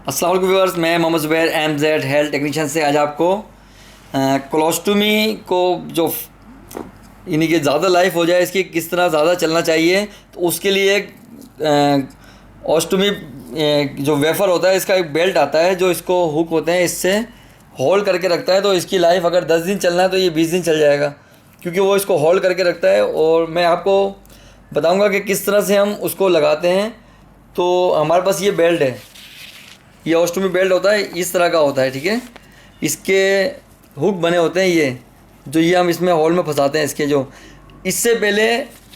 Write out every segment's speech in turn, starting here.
अस्सलाम वालेकुम व्यूअर्स, मैं Mohammad Zubair MZ health technician से आज आपको कोलोस्टोमी को जो यानी कि ज़्यादा लाइफ हो जाए इसकी किस तरह ज़्यादा चलना चाहिए, तो उसके लिए एक ऑस्टोमी जो वेफ़र होता है इसका एक बेल्ट आता है जो इसको हुक होते हैं इससे होल्ड करके रखता है। तो इसकी लाइफ अगर 10 दिन चलना है तो ये 20 दिन चल जाएगा, क्योंकि वो इसको होल्ड करके रखता है। और मैं आपको बताऊंगा कि किस तरह से हम उसको लगाते हैं। तो हमारे पास ये बेल्ट है, ये ऑस्टोमी बेल्ट होता है, इस तरह का होता है, ठीक है। इसके हुक बने होते हैं ये हम इसमें होल में फंसाते हैं इसके। जो इससे पहले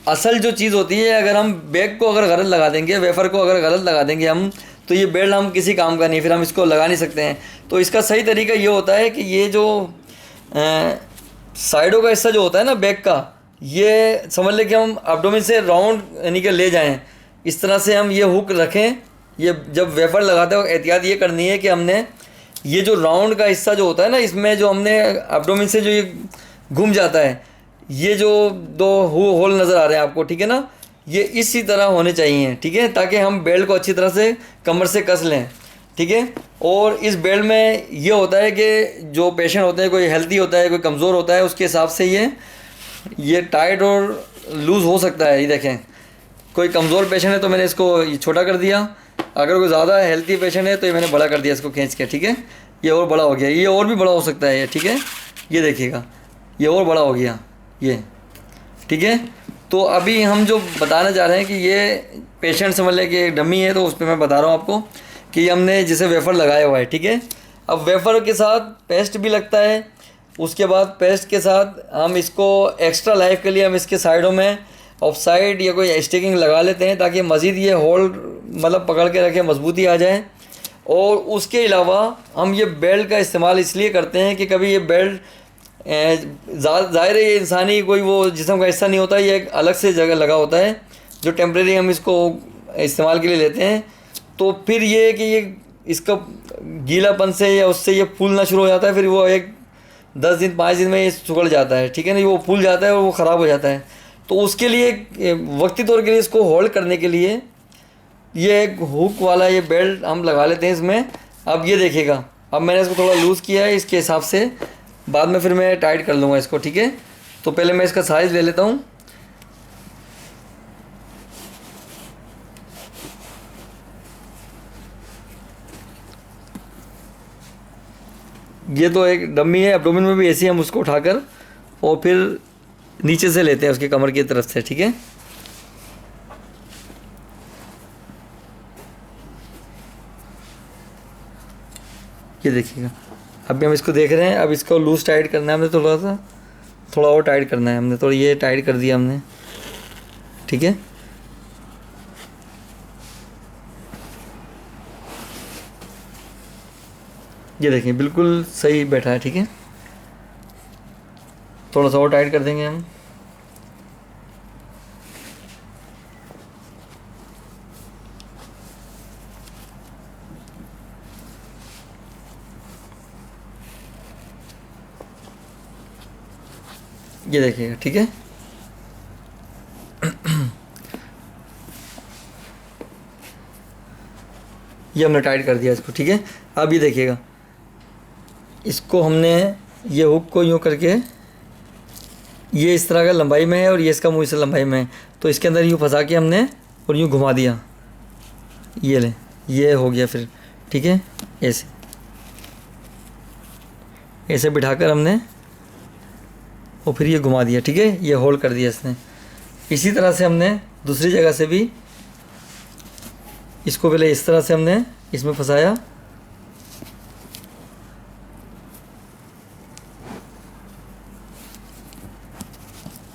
असल जो चीज़ होती है, अगर हम बैग को अगर गलत लगा देंगे, वेफ़र को अगर गलत लगा देंगे हम, तो ये बेल्ट हम किसी काम का नहीं, फिर हम इसको लगा नहीं सकते हैं। तो इसका सही तरीका ये होता है कि ये जो साइडों का हिस्सा जो होता है ना बैग का, ये समझ लें कि हम एब्डोमेन से राउंड यानी कि ले जाएं, इस तरह से हम ये हुक रखें। ये जब वेफ़र लगाते हैं एहतियात ये करनी है कि हमने ये जो राउंड का हिस्सा जो होता है ना, इसमें जो हमने एब्डोमेन से जो ये घूम जाता है, ये जो दो होल नज़र आ रहे हैं आपको, ठीक है ना, ये इसी तरह होने चाहिए, ठीक है, ताकि हम बेल्ट को अच्छी तरह से कमर से कस लें, ठीक है। और इस बेल्ट में ये होता है कि जो पेशेंट होते हैं, कोई हेल्दी होता है, कोई कमज़ोर होता है, उसके हिसाब से ये टाइट और लूज़ हो सकता है। ये देखें, कोई कमज़ोर पेशेंट है तो मैंने इसको ये छोटा कर दिया, अगर कोई ज़्यादा हेल्थी पेशेंट है तो ये मैंने बड़ा कर दिया इसको खींच के, ठीक है। ये और बड़ा हो गया, ये और भी बड़ा हो सकता है ये, ठीक है। ये देखिएगा, ये और बड़ा हो गया ये, ठीक है। तो अभी हम जो बताने जा रहे हैं कि ये पेशेंट समझ लें कि एक डमी है, तो उस पर मैं बता रहा हूँ आपको कि हमने जैसे वेफ़र लगाया हुआ है, ठीक है। अब वेफ़र के साथ पेस्ट भी लगता है, उसके बाद पेस्ट के साथ हम इसको एक्स्ट्रा लाइफ के लिए हम इसके साइडों में ऑफ साइड या कोई स्टिकिंग लगा लेते हैं, ताकि मज़ीद ये होल्ड मतलब पकड़ के रखे, मजबूती आ जाए। और उसके अलावा हम ये बेल्ट का इस्तेमाल इसलिए करते हैं कि कभी ये बेल्ट ज़ाहिर है ये इंसानी कोई वो जिस्म का हिस्सा नहीं होता, ये एक अलग से जगह लगा होता है जो टेम्प्रेरी हम इसको इस्तेमाल के लिए लेते हैं। तो फिर ये कि ये इसका गीलापन से या उससे ये फूलना शुरू हो जाता है, फिर वो एक 10 दिन 5 दिन में ये सुखड़ जाता है, ठीक है ना, वो फूल जाता है और वो ख़राब हो जाता है। तो उसके लिए वक्ती तौर के लिए इसको होल्ड करने के लिए ये एक हुक वाला ये बेल्ट हम लगा लेते हैं इसमें। अब ये देखिएगा, अब मैंने इसको थोड़ा लूज़ किया है, इसके हिसाब से बाद में फिर मैं टाइट कर लूँगा इसको, ठीक है। तो पहले मैं इसका साइज़ ले लेता हूँ। ये तो एक डमी है, एब्डोमेन में भी ऐसे हम उसको उठाकर और फिर नीचे से लेते हैं उसकी कमर की तरफ से, ठीक है। ये देखिएगा, अभी हम इसको देख रहे हैं। अब इसको लूज़ टाइट करना है हमने, थोड़ा और टाइट करना है हमने, तो ये टाइट कर दिया हमने, ठीक है। ये देखिए बिल्कुल सही बैठा है, ठीक है। थोड़ा सा और टाइट कर देंगे हम। ये देखिएगा, ठीक है। ये हमने टाइट कर दिया इसको, ठीक है। अब ये देखिएगा, इसको हमने ये हुक को यूँ करके, ये इस तरह का लंबाई में है और ये इसका मुँह इस लंबाई में है, तो इसके अंदर यूँ फंसा के हमने और यूँ घुमा दिया, ये ले, ये हो गया फिर, ठीक है। ऐसे ऐसे बिठाकर हमने और फिर ये घुमा दिया, ठीक है, ये होल्ड कर दिया इसने। इसी तरह से हमने दूसरी जगह से भी इसको पहले इस तरह से हमने इसमें फंसाया,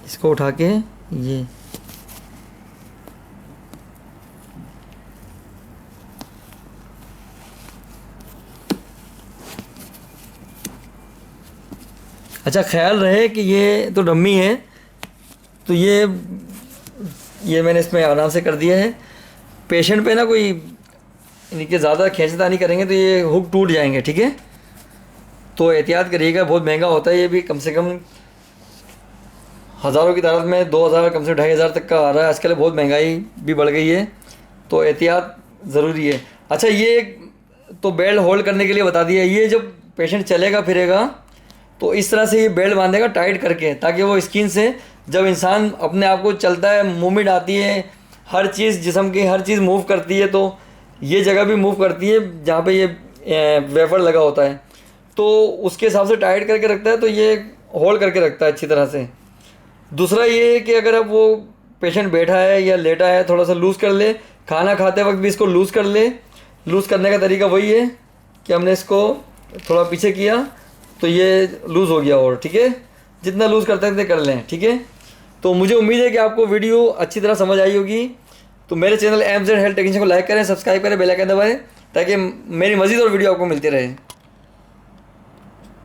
इसको उठा के ये अच्छा ख्याल रहे कि ये तो डम्मी है, तो ये मैंने इसमें आराम से कर दिया है। पेशेंट पे ना कोई यानी कि ज़्यादा खींचतानी करेंगे तो ये हुक टूट जाएंगे, ठीक है। तो एहतियात करिएगा, बहुत महंगा होता है ये भी, कम से कम हज़ारों की तादाद में, 2000 कम से 2500 तक का आ रहा है आजकल। बहुत महंगाई भी बढ़ गई है, तो एहतियात ज़रूरी है। अच्छा, ये एक तो बेल्ट होल्ड करने के लिए बता दिया। ये जब पेशेंट चलेगा फिरेगा तो इस तरह से ये बेल्ट बांधेगा टाइट करके, ताकि वो स्किन से जब इंसान अपने आप को चलता है, मूवमेंट आती है, हर चीज़ जिस्म की हर चीज़ मूव करती है, तो ये जगह भी मूव करती है जहाँ पे ये वेफर लगा होता है, तो उसके हिसाब से टाइट करके रखता है, तो ये होल्ड करके रखता है अच्छी तरह से। दूसरा ये है कि अगर अब वो पेशेंट बैठा है या लेटा है, थोड़ा सा लूज़ कर ले, खाना खाते वक्त भी इसको लूज़ कर ले। लूज़ करने का तरीका वही है कि हमने इसको थोड़ा पीछे किया तो ये लूज़ हो गया, और ठीक है, जितना लूज़ करते थे कर लें, ठीक है। तो मुझे उम्मीद है कि आपको वीडियो अच्छी तरह समझ आई होगी। तो मेरे चैनल MZ हेल्थ टेक्नीशियन को लाइक करें, सब्सक्राइब करें, बेल आइकन दबाएं, ताकि मेरी मज़ीद और वीडियो आपको मिलती रहे।